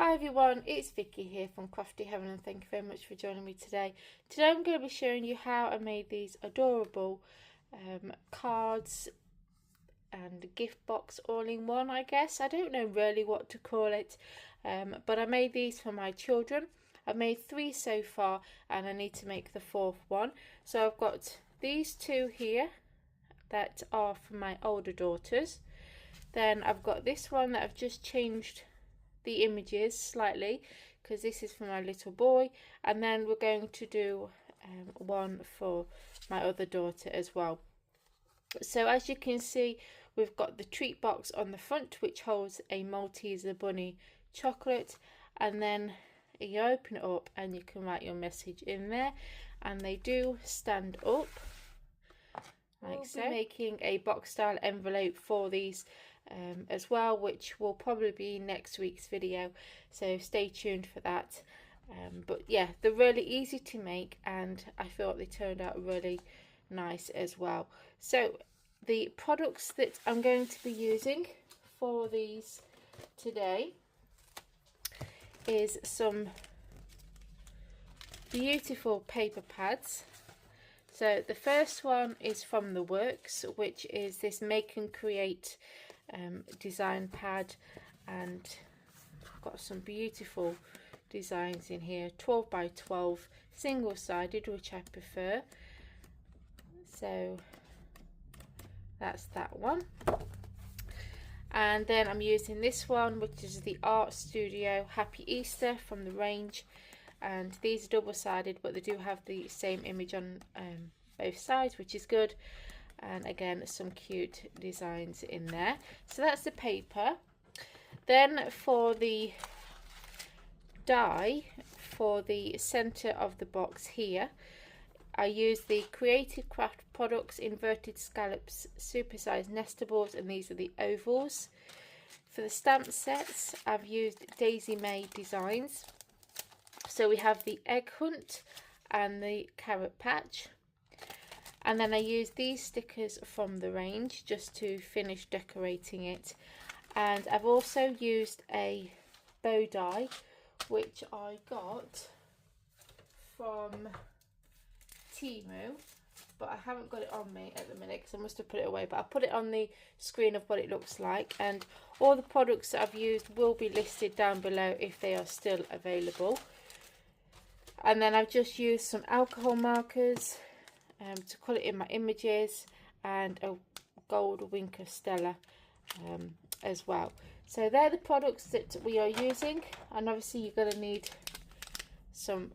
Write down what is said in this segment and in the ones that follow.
Hi everyone, it's Vicky here from Crafty Heaven and thank you very much for joining me today. Today I'm going to be showing you how I made these adorable cards and gift box all in one, I guess. I don't know really what to call it, but I made these for my children. I've made 3 so far and I need to make the 4th one. So I've got these 2 here that are for my older daughters. Then I've got this one that I've just changed the images slightly because this is for my little boy, and then we're going to do one for my other daughter as well. So as you can see, we've got the treat box on the front which holds a Malteser bunny chocolate, and then you open it up and you can write your message in there, and they do stand up like so. Making a box style envelope for these as well, which will probably be next week's video, so stay tuned for that. But yeah, they're really easy to make and I thought they turned out really nice as well. So the products that I'm going to be using for these today is some beautiful paper pads. So the first one is from The Works, which is this Make and Create design pad, and I've got some beautiful designs in here, 12 by 12 single sided, which I prefer. So that's that one. And then I'm using this one, which is the Art Studio Happy Easter from the range, and these are double-sided but they do have the same image on both sides, which is good. And again, some cute designs in there. So that's the paper. Then for the die for the center of the box here, I use the Creative Craft Products Inverted Scallops Supersized Nestables, and these are the ovals. For the stamp sets, I've used Daisy May designs. So we have the Egg Hunt and the Carrot Patch. And then I use these stickers from the range just to finish decorating it. And I've also used a bow die, which I got from Temu, but I haven't got it on me at the minute because I must have put it away, but I'll put it on the screen of what it looks like, and all the products that I've used will be listed down below if they are still available. And then I've just used some alcohol markers to colour in my images, and a gold Winker Stella as well. So they're the products that we are using, and obviously you're going to need some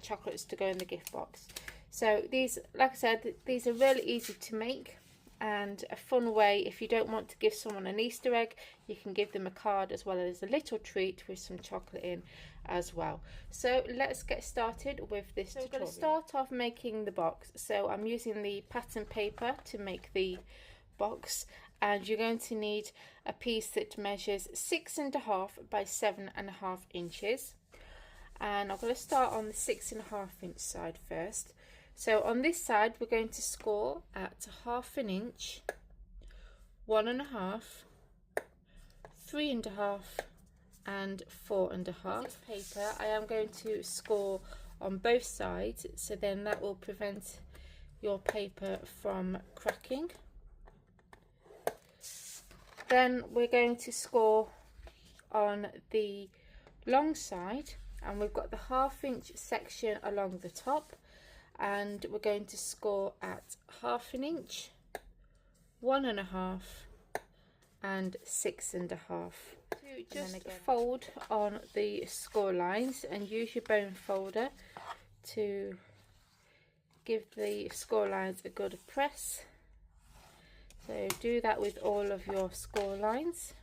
chocolates to go in the gift box. So these, like I said, these are really easy to make and a fun way. If you don't want to give someone an Easter egg, you can give them a card as well as a little treat with some chocolate in as well. So let's get started with this tutorial. We're going to start off making the box. So I'm using the pattern paper to make the box, and you're going to need a piece that measures 6.5 by 7.5 inches. And I'm going to start on the 6.5 inch side first. So on this side we're going to score at 1/2 inch, 1.5, 3.5 and 4.5. This paper I am going to score on both sides, so then that will prevent your paper from cracking. Then we're going to score on the long side, and we've got the 1/2 inch section along the top, and we're going to score at 1/2 inch, 1.5 and 6.5. Just fold on the score lines and use your bone folder to give the score lines a good press. So do that with all of your score lines.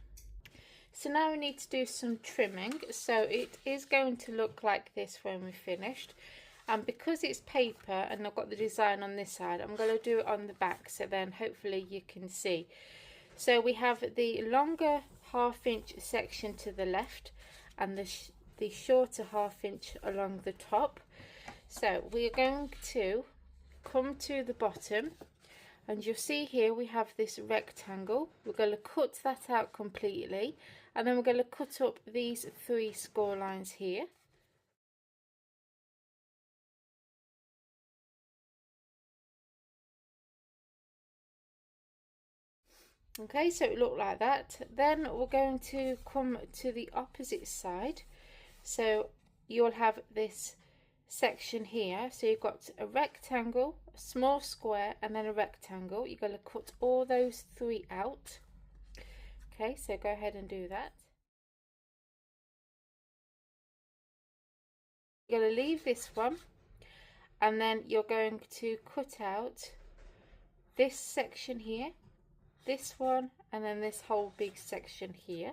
So now we need to do some trimming. So it is going to look like this when we're finished. And because it's paper and I've got the design on this side, I'm going to do it on the back, so then hopefully you can see. So we have the longer 1/2 inch section to the left and the shorter 1/2 inch along the top. So we're going to come to the bottom And you'll see here we have this rectangle. We're going to cut that out completely, and then we're going to cut up these 3 score lines here. Okay, so it looked like that. Then we're going to come to the opposite side. So you'll have this section here. So you've got a rectangle, a small square, and then a rectangle. You're going to cut all those 3 out. Okay, so go ahead and do that. You're going to leave this one, and then you're going to cut out this section here, this one, and then this whole big section here.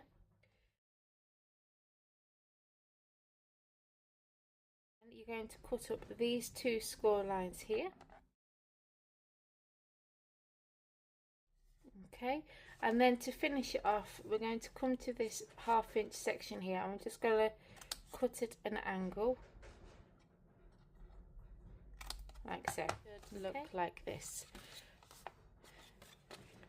And you're going to cut up these 2 score lines here. Okay, and then to finish it off, we're going to come to this 1/2 inch section here. I'm just going to cut it at an angle, like so. Look like this.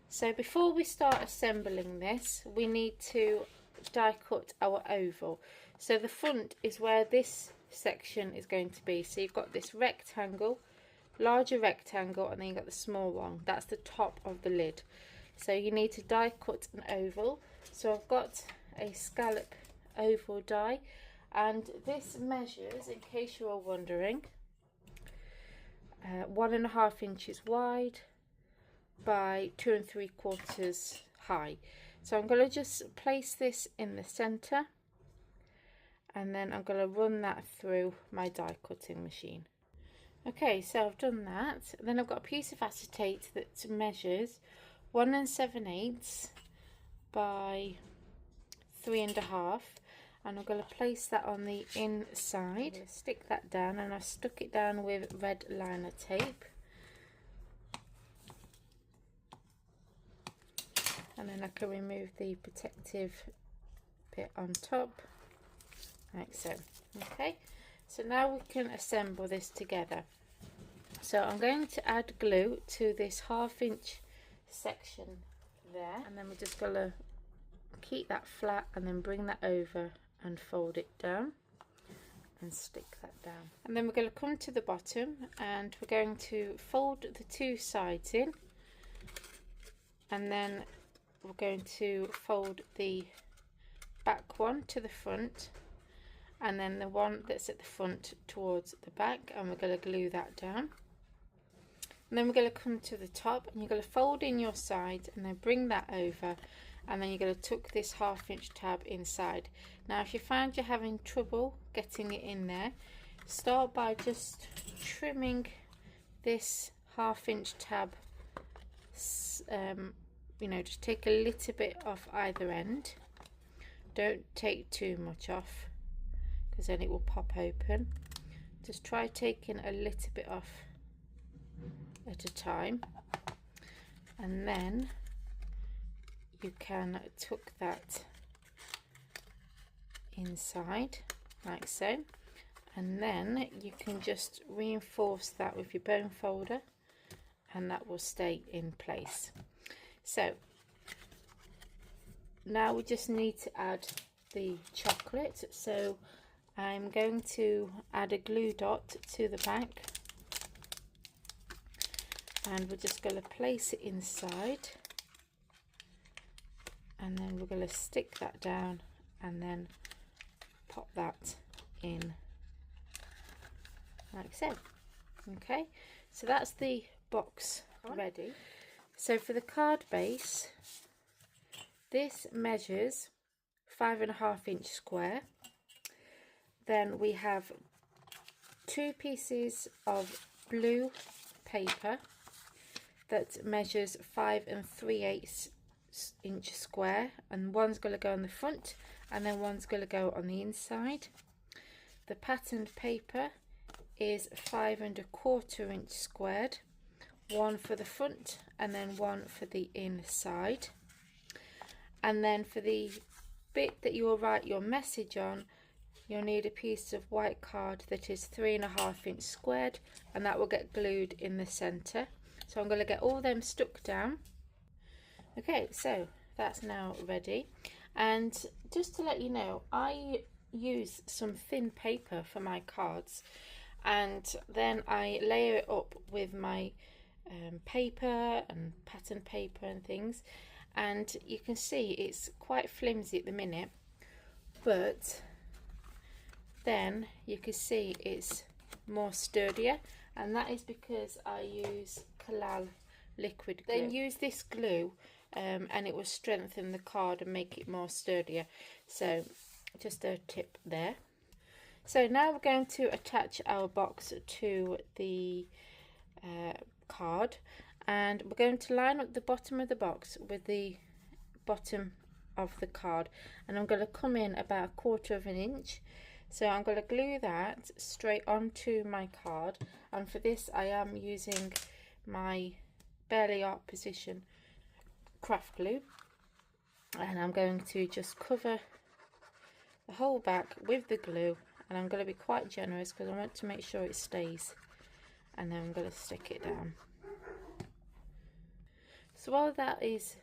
So before we start assembling this, we need to die cut our oval. So the front is where this section is going to be. So you've got this rectangle, larger rectangle, and then you've got the small one. That's the top of the lid. So you need to die cut an oval. So I've got a scallop oval die, and this measures, in case you are wondering, 1.5 inches wide by 2 3/4 high. So I'm going to just place this in the center, and then I'm going to run that through my die cutting machine. Okay, so I've done that. Then I've got a piece of acetate that measures 1 7/8 by 3.5, and I'm going to place that on the inside. Stick that down, and I've stuck it down with red liner tape. And then I can remove the protective bit on top, like so. Okay, so now we can assemble this together. So I'm going to add glue to this 1/2 inch section there, and then we're just going to keep that flat and then bring that over and fold it down and stick that down. And then we're going to come to the bottom, and we're going to fold the 2 sides in, and then we're going to fold the back one to the front, and then the one that's at the front towards the back, and we're going to glue that down. And then we're going to come to the top, and you're going to fold in your side and then bring that over, and then you're going to tuck this 1/2 inch tab inside. Now if you find you're having trouble getting it in there, start by just trimming this 1/2 inch tab, you know, just take a little bit off either end. Don't take too much off, because then it will pop open. Just try taking a little bit off at a time, and then you can tuck that inside like so, and then you can just reinforce that with your bone folder, and that will stay in place. So now we just need to add the chocolate. So I'm going to add a glue dot to the back, and we're just going to place it inside, and then we're going to stick that down and then pop that in like so. Okay, so that's the box ready. So for the card base, this measures 5.5 inch square. Then we have 2 pieces of blue paper that measures 5 3/8 inch square, and one's going to go on the front and then one's going to go on the inside. The patterned paper is 5 1/4 inch squared, one for the front and then one for the inside. And then for the bit that you will write your message on, you'll need a piece of white card that is 3.5 inch squared, and that will get glued in the center. So I'm going to get all them stuck down. Okay, so that's now ready. And just to let you know, I use some thin paper for my cards, and then I layer it up with my paper and pattern paper and things, and you can see it's quite flimsy at the minute, but then you can see it's more sturdier, and that is because I use Kalal liquid glue. Then use this glue and it will strengthen the card and make it more sturdier. So just a tip there. So now we're going to attach our box to the card, and we're going to line up the bottom of the box with the bottom of the card, and I'm going to come in about 1/4 of an inch. So I'm going to glue that straight onto my card, and for this I am using my Barely Art Precision craft glue, and I'm going to just cover the whole back with the glue, and I'm going to be quite generous because I want to make sure it stays, and then I'm going to stick it down. So while that is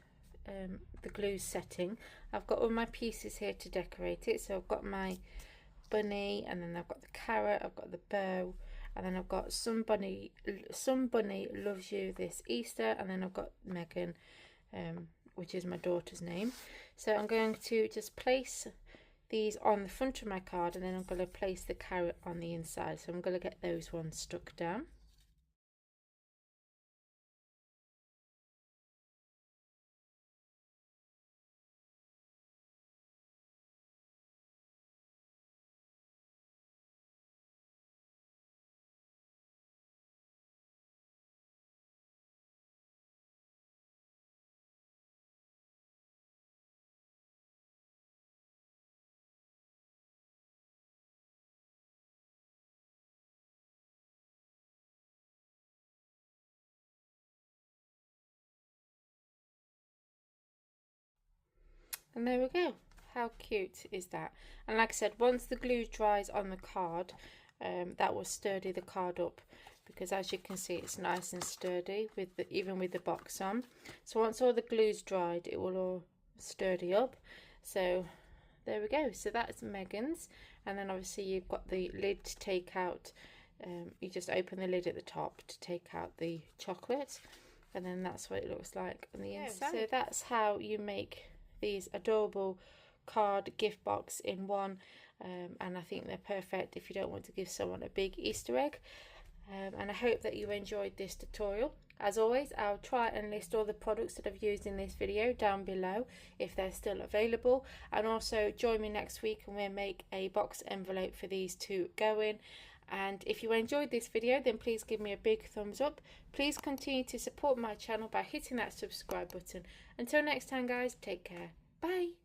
the glue setting, I've got all my pieces here to decorate it. So I've got my bunny, and then I've got the carrot, I've got the bow, and then I've got some bunny loves you this Easter, and then I've got Megan, which is my daughter's name. So I'm going to just place these on the front of my card, and then I'm going to place the carrot on the inside. So I'm going to get those ones stuck down. And there we go. How cute is that? And like I said, once the glue dries on the card, that will sturdy the card up, because as you can see it's nice and sturdy with even with the box on. So once all the glue's dried, it will all sturdy up. So there we go. So that's Megan's, and then obviously you've got the lid to take out. You just open the lid at the top to take out the chocolate, and then that's what it looks like on the inside. So that's how you make these adorable card gift box in one, and I think they're perfect if you don't want to give someone a big Easter egg. And I hope that you enjoyed this tutorial. As always, I'll try and list all the products that I've used in this video down below if they're still available, and also join me next week and we'll make a box envelope for these to go in. And if you enjoyed this video, then please give me a big thumbs up. Please continue to support my channel by hitting that subscribe button. Until next time guys, take care. Bye.